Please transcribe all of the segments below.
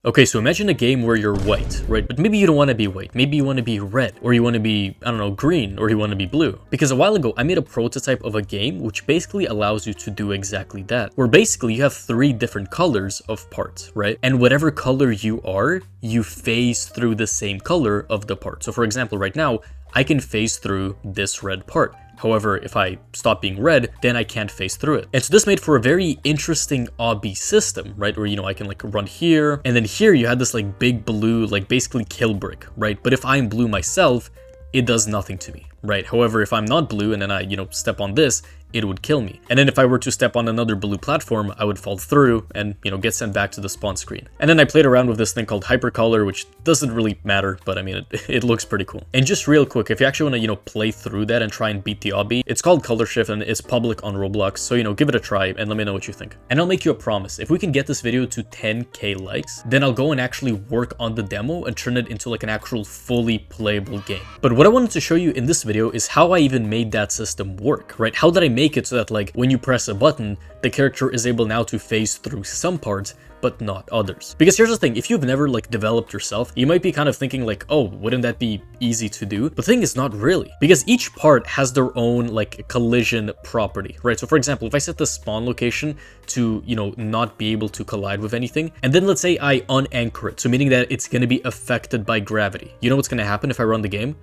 Okay, so imagine a game where you're white, right? But maybe you don't want to be white. Maybe you want to be red, or you want to be, I don't know, green, or you want to be blue. Because a while ago, I made a prototype of a game which basically allows you to do exactly that. Where basically you have 3 different colors of parts, right? And whatever color you are, you phase through the same color of the part. So for example, right now, I can phase through this red part. However, if I stop being red, then I can't phase through it. And so this made for a very interesting obby system, right? Where, I can like run here, and then here you had this like big blue, like basically kill brick, right? But if I'm blue myself, it does nothing to me, right? However, if I'm not blue and then I, step on this, it would kill me. And then if I were to step on another blue platform, I would fall through and, get sent back to the spawn screen. And then I played around with this thing called hypercolor, which doesn't really matter, but I mean, it looks pretty cool. And just real quick, if you actually want to, play through that and try and beat the obby, it's called Color Shift and it's public on Roblox. So, give it a try and let me know what you think. And I'll make you a promise. If we can get this video to 10K likes, then I'll go and actually work on the demo and turn it into like an actual fully playable game. But what I wanted to show you in this video is how I even made that system work, right? How did I make it so that like when you press a button, the character is able now to phase through some parts but not others? Because here's the thing, if you've never like developed yourself, you might be kind of thinking like, oh, wouldn't that be easy to do? But the thing is, not really, because each part has their own like collision property, right? So for example, if I set the spawn location to, not be able to collide with anything, and then let's say I unanchor it, so meaning that it's going to be affected by gravity, you know what's going to happen if I run the game?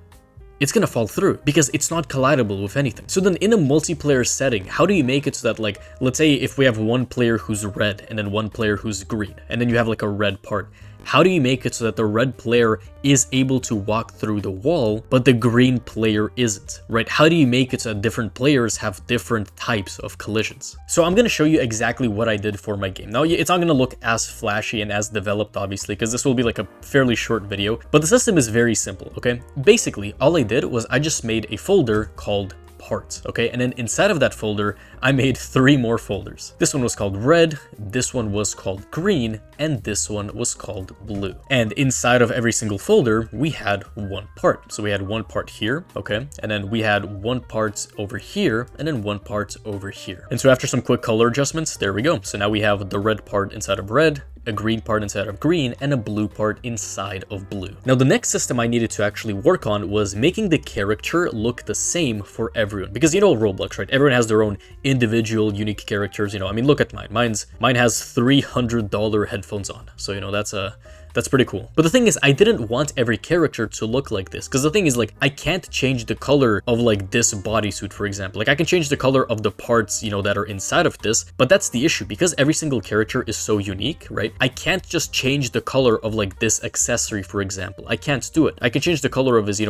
It's gonna fall through because it's not collidable with anything. So then in a multiplayer setting, how do you make it so that like, let's say if we have one player who's red and then one player who's green, and then you have like a red part, how do you make it so that the red player is able to walk through the wall, but the green player isn't, right? How do you make it so that different players have different types of collisions? So I'm going to show you exactly what I did for my game. Now, it's not going to look as flashy and as developed, obviously, because this will be like a fairly short video, but the system is very simple, okay? Basically, all I did was I just made a folder called parts, okay? And then inside of that folder, I made 3 more folders. This one was called red, this one was called green, and this one was called blue. And inside of every single folder, we had one part. So we had one part here, okay? And then we had one part over here, and then one part over here. And so after some quick color adjustments, there we go. So now we have the red part inside of red, a green part inside of green, and a blue part inside of blue. Now, the next system I needed to actually work on was making the character look the same for everyone. Because Roblox, right? Everyone has their own individual unique characters. I mean, look at mine. Mine has $300 headphones on. So, that's pretty cool. But the thing is, I didn't want every character to look like this, because the thing is, like, I can't change the color of like this bodysuit, for example. Like, I can change the color of the parts, that are inside of this, but that's the issue, because every single character is so unique, right? I can't just change the color of like this accessory, for example. I can't do it. I can change the color of his,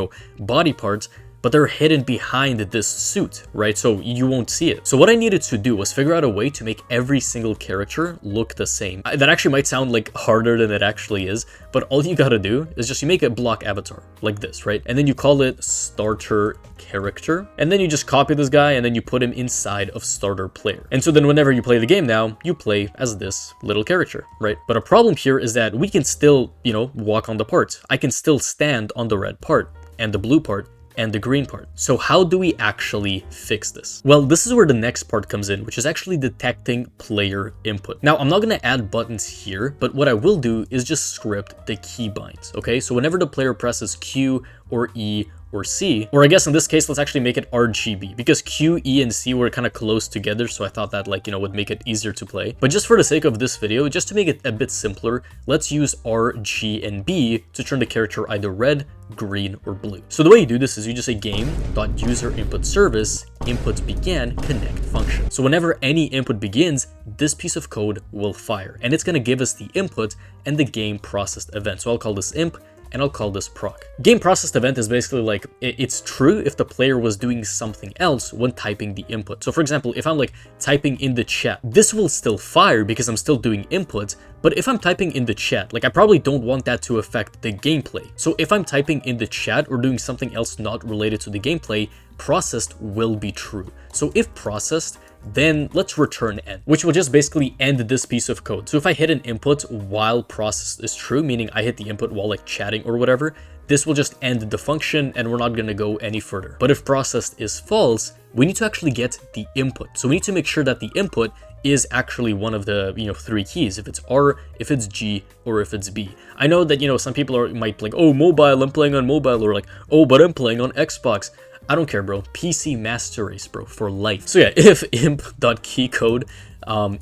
body parts, but they're hidden behind this suit, right? So you won't see it. So what I needed to do was figure out a way to make every single character look the same. That actually might sound like harder than it actually is, but all you gotta do is just you make a block avatar like this, right? And then you call it starter character, and then you just copy this guy and then you put him inside of starter player. And so then whenever you play the game now, you play as this little character, right? But a problem here is that we can still, walk on the parts. I can still stand on the red part and the blue part and the green part. So how do we actually fix this? Well, this is where the next part comes in, which is actually detecting player input. Now, I'm not gonna add buttons here, but what I will do is just script the keybinds, okay? So whenever the player presses Q or E or C, or I guess in this case, let's actually make it RGB, because Q, E, and C were kind of close together, so I thought that would make it easier to play. But just for the sake of this video, just to make it a bit simpler, let's use R, G, and B to turn the character either red, green, or blue. So the way you do this is you just say game.userInputService input began connect function. So whenever any input begins, this piece of code will fire, and it's gonna give us the input and the game processed event. So I'll call this imp, and I'll call this proc. Game processed event is basically like, it's true if the player was doing something else when typing the input. So for example, if I'm like typing in the chat, this will still fire because I'm still doing input. But if I'm typing in the chat, like I probably don't want that to affect the gameplay. So if I'm typing in the chat or doing something else not related to the gameplay, processed will be true. So if processed, then let's return end, which will just basically end this piece of code. So if I hit an input while processed is true, meaning I hit the input while like chatting or whatever, this will just end the function and we're not going to go any further. But if processed is false, we need to actually get the input. So we need to make sure that the input is actually one of the, 3 keys. If it's R, if it's G, or if it's B. I know that, some people might be like, oh, mobile, I'm playing on mobile, or like, oh, but I'm playing on Xbox. I don't care, bro. PC master race, bro, for life. So yeah, if imp.keycode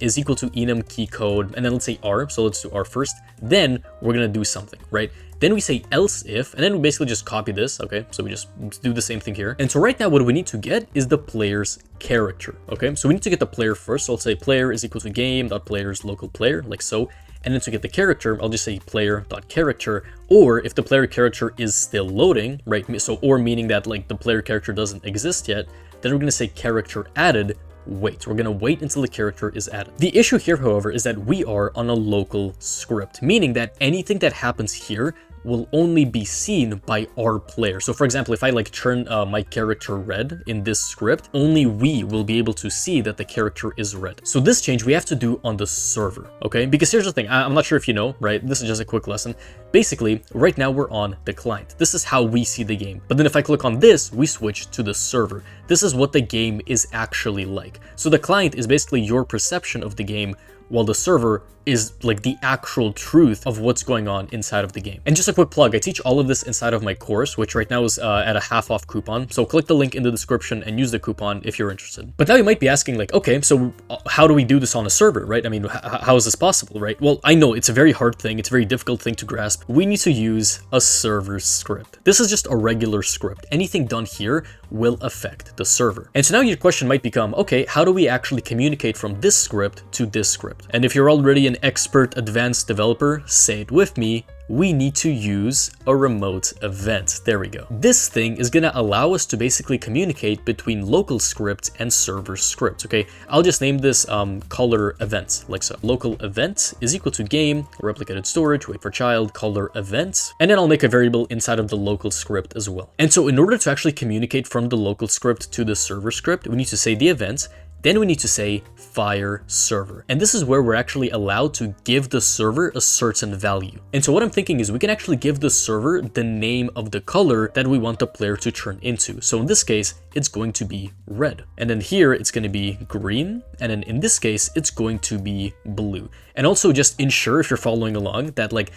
is equal to enum keycode, and then let's say R, so let's do R first, then we're gonna do something, right? Then we say else if, and then we basically just copy this, okay? So we just do the same thing here. And so right now what we need to get is the player's character, okay? So we need to get the player first. So I'll say player is equal to game.player's local player, like so. And then to get the character, I'll just say player.character, or if the player character is still loading, right? So, or meaning that like the player character doesn't exist yet, then we're gonna say character added, wait. We're gonna wait until the character is added. The issue here, however, is that we are on a local script, meaning that anything that happens here will only be seen by our player. So for example, if I like turn my character red in this script, only we will be able to see that the character is red. So this change we have to do on the server, okay? Because here's the thing, I'm not sure if you know, right? This is just a quick lesson. Basically, right now we're on the client. This is how we see the game. But then if I click on this, we switch to the server. This is what the game is actually like. So the client is basically your perception of the game, while the server is like the actual truth of what's going on inside of the game. And just a quick plug, I teach all of this inside of my course, which right now is at a half-off coupon. So click the link in the description and use the coupon if you're interested. But now you might be asking like, okay, so how do we do this on a server, right? I mean, how is this possible, right? Well, I know it's a very hard thing. It's a very difficult thing to grasp. We need to use a server script. This is just a regular script. Anything done here will affect the server. And so now your question might become, okay, how do we actually communicate from this script to this script? And if you're already an expert advanced developer, say it with me, we need to use a remote event. There we go. This thing is gonna allow us to basically communicate between local script and server script, okay? I'll just name this color event, like so. Local event is equal to game, replicated storage, wait for child, color event, and then I'll make a variable inside of the local script as well. And so in order to actually communicate from the local script to the server script, we need to say the event, then we need to say fire server. And this is where we're actually allowed to give the server a certain value. And so what I'm thinking is we can actually give the server the name of the color that we want the player to turn into. So in this case, it's going to be red. And then here it's going to be green. And then in this case, it's going to be blue. And also just ensure if you're following along that like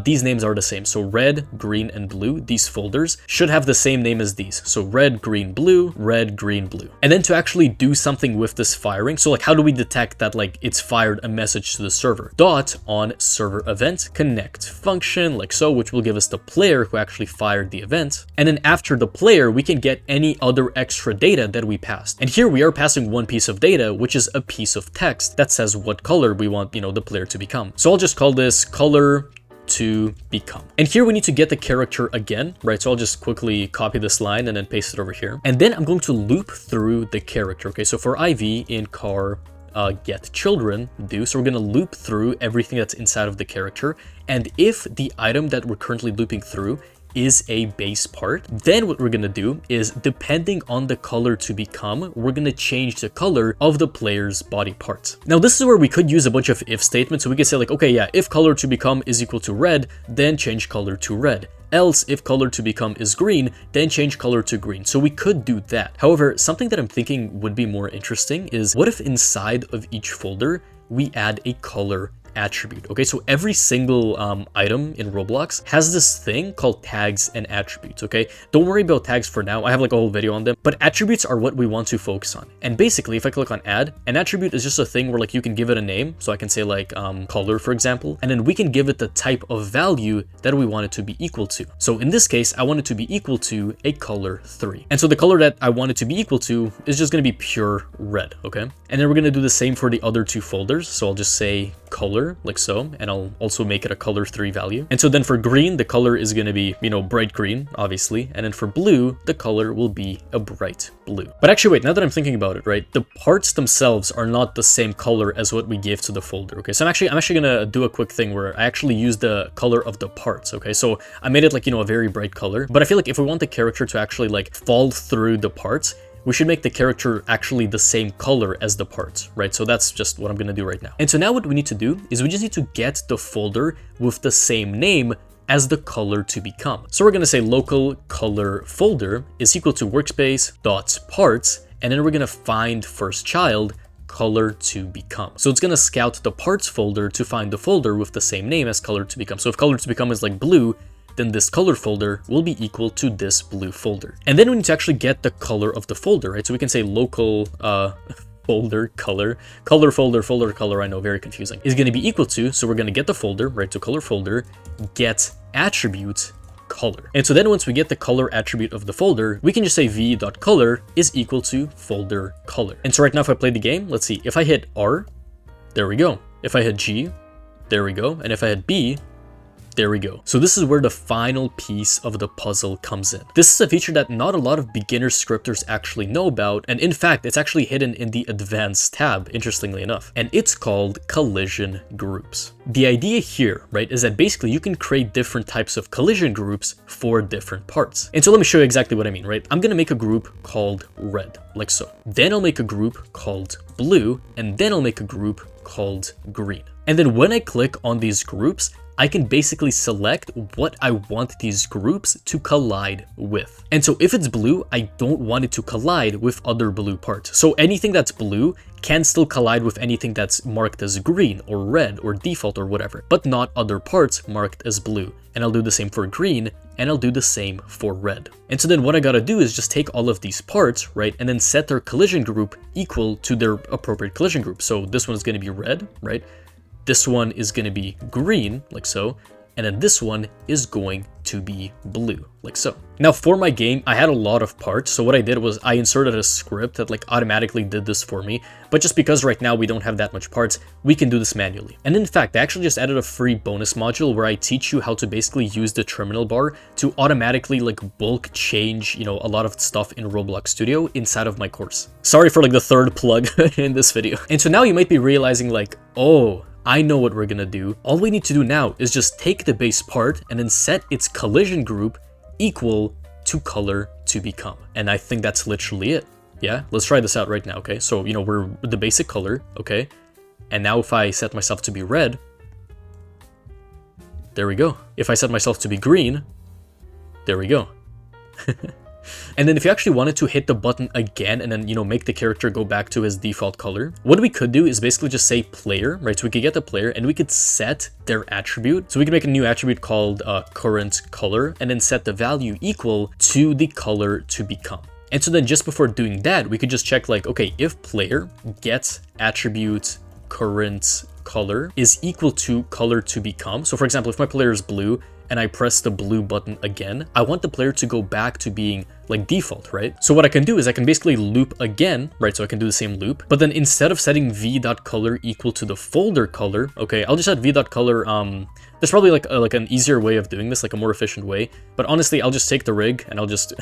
these names are the same. So red, green, and blue, these folders should have the same name as these. So red, green, blue, red, green, blue. And then to actually do something with this firing, so like how do we detect that like it's fired a message to the server? Dot on server event connect function, like so, which will give us the player who actually fired the event. And then after the player, we can get any other extra data that we passed. And here we are passing one piece of data, which is a piece of text that says what color we want, the player to become. So I'll just call this color to become. And here we need to get the character again, right? So I'll just quickly copy this line and then paste it over here. And then I'm going to loop through the character. Okay, so for IV in car get children do, so we're going to loop through everything that's inside of the character. And if the item that we're currently looping through is a base part, then what we're gonna do is, depending on the color to become, we're gonna change the color of the player's body parts. Now this is where we could use a bunch of if statements. So we could say like, okay, yeah, if color to become is equal to red, then change color to red. Else, if color to become is green, then change color to green. So we could do that. However, something that I'm thinking would be more interesting is, what if inside of each folder we add a color attribute? Okay, so every single item in Roblox has this thing called tags and attributes. Okay, don't worry about tags for now, I have like a whole video on them, but attributes are what we want to focus on. And basically, if I click on add, an attribute is just a thing where like you can give it a name. So I can say like color, for example, and then we can give it the type of value that we want it to be equal to. So in this case, I want it to be equal to a color 3. And so the color that I want it to be equal to is just going to be pure red. Okay, and then we're going to do the same for the other two folders. So I'll just say color, like so, and I'll also make it a color 3 value. And so then for green, the color is going to be, bright green, obviously. And then for blue, the color will be a bright blue. But actually, wait, now that I'm thinking about it, right, the parts themselves are not the same color as what we give to the folder. Okay, so I'm actually gonna do a quick thing where I actually use the color of the parts. Okay, so I made it like, a very bright color, but I feel like if we want the character to actually like fall through the parts, we should make the character actually the same color as the parts, right? So that's just what I'm gonna do right now. And so now what we need to do is we just need to get the folder with the same name as the color to become. So we're going to say local color folder is equal to workspace dot parts, and then we're going to find first child color to become. So it's going to scout the parts folder to find the folder with the same name as color to become. So if color to become is like blue, then this color folder will be equal to this blue folder. And then we need to actually get the color of the folder, right? So we can say local folder color folder color, I know, very confusing, is going to be equal to, so we're going to get the folder, right? So color folder get attribute color. And so then once we get the color attribute of the folder, we can just say v.color is equal to folder color. And so right now, if I play the game, let's see, if I hit R, there we go. If I hit G, there we go. And if I hit B, there we go. So this is where the final piece of the puzzle comes in. This is a feature that not a lot of beginner scripters actually know about, and in fact, it's actually hidden in the advanced tab, interestingly enough, and it's called collision groups. The idea here, right, is that basically you can create different types of collision groups for different parts. And so let me show you exactly what I mean, right? I'm gonna make a group called red, like so. Then I'll make a group called blue, and then I'll make a group called green. And then when I click on these groups, I can basically select what I want these groups to collide with. And so if it's blue, I don't want it to collide with other blue parts. So anything that's blue can still collide with anything that's marked as green or red or default or whatever, but not other parts marked as blue. And I'll do the same for green, and I'll do the same for red. And so then what I gotta do is just take all of these parts, right, and then set their collision group equal to their appropriate collision group. So this one is gonna be red, right? This one is going to be green, like so, and then this one is going to be blue, like so. Now for my game, I had a lot of parts, so what I did was I inserted a script that like automatically did this for me, but just because right now we don't have that much parts, we can do this manually. And in fact, I actually just added a free bonus module where I teach you how to basically use the terminal bar to automatically like bulk change, you know, a lot of stuff in Roblox Studio inside of my course. Sorry for like the third plug in this video. And so now you might be realizing like, oh, I know what we're gonna do. All we need to do now is just take the base part and then set its collision group equal to color to become. And I think that's literally it. Yeah, let's try this out right now, okay? So, you know, we're the basic color, okay? And now if I set myself to be red, there we go. If I set myself to be green, there we go. And then if you actually wanted to hit the button again and then, you know, make the character go back to his default color, what we could do is basically just say player, right? So we could get the player and we could set their attribute. So we can make a new attribute called current color and then set the value equal to the color to become. And so then just before doing that, we could just check like, okay, if player gets attribute current color is equal to color to become. So for example, if my player is blue and I press the blue button again, I want the player to go back to being like default, right? So what I can do is I can basically loop again, right? So I can do the same loop, but then instead of setting v.color equal to the folder color, okay, I'll just set v.color, there's probably like an easier way of doing this, like a more efficient way, but honestly, I'll just take the rig and I'll just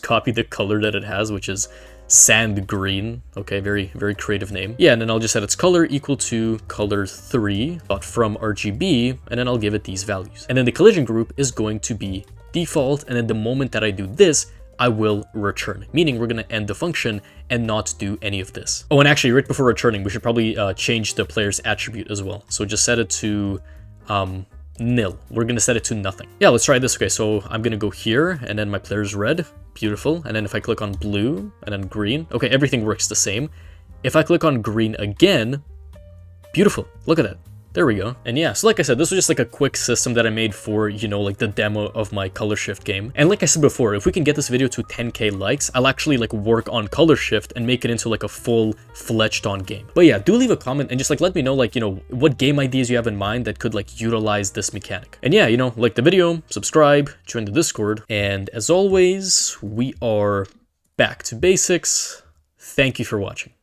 copy the color that it has, which is sand green. Okay, very creative name. Yeah, and then I'll just set its color equal to color 3 from RGB, and then I'll give it these values. And then the collision group is going to be default, and then the moment that I do this, I will return, meaning we're going to end the function and not do any of this. Oh, and actually right before returning, we should probably change the player's attribute as well. So just set it to nil. We're going to set it to nothing. Yeah, let's try this. Okay, so I'm going to go here and then my player's red. Beautiful. And then if I click on blue and then green, okay, everything works the same. If I click on green again, beautiful. Look at that. There we go. And yeah, so like I said, this was just like a quick system that I made for, you know, like the demo of my color shift game. And like I said before, if we can get this video to 10k likes, I'll actually like work on color shift and make it into like a full fledged on game. But yeah, do leave a comment and just like let me know, like, you know, what game ideas you have in mind that could like utilize this mechanic. And yeah, you know, like the video, subscribe, join the Discord. And as always, we are back to basics. Thank you for watching.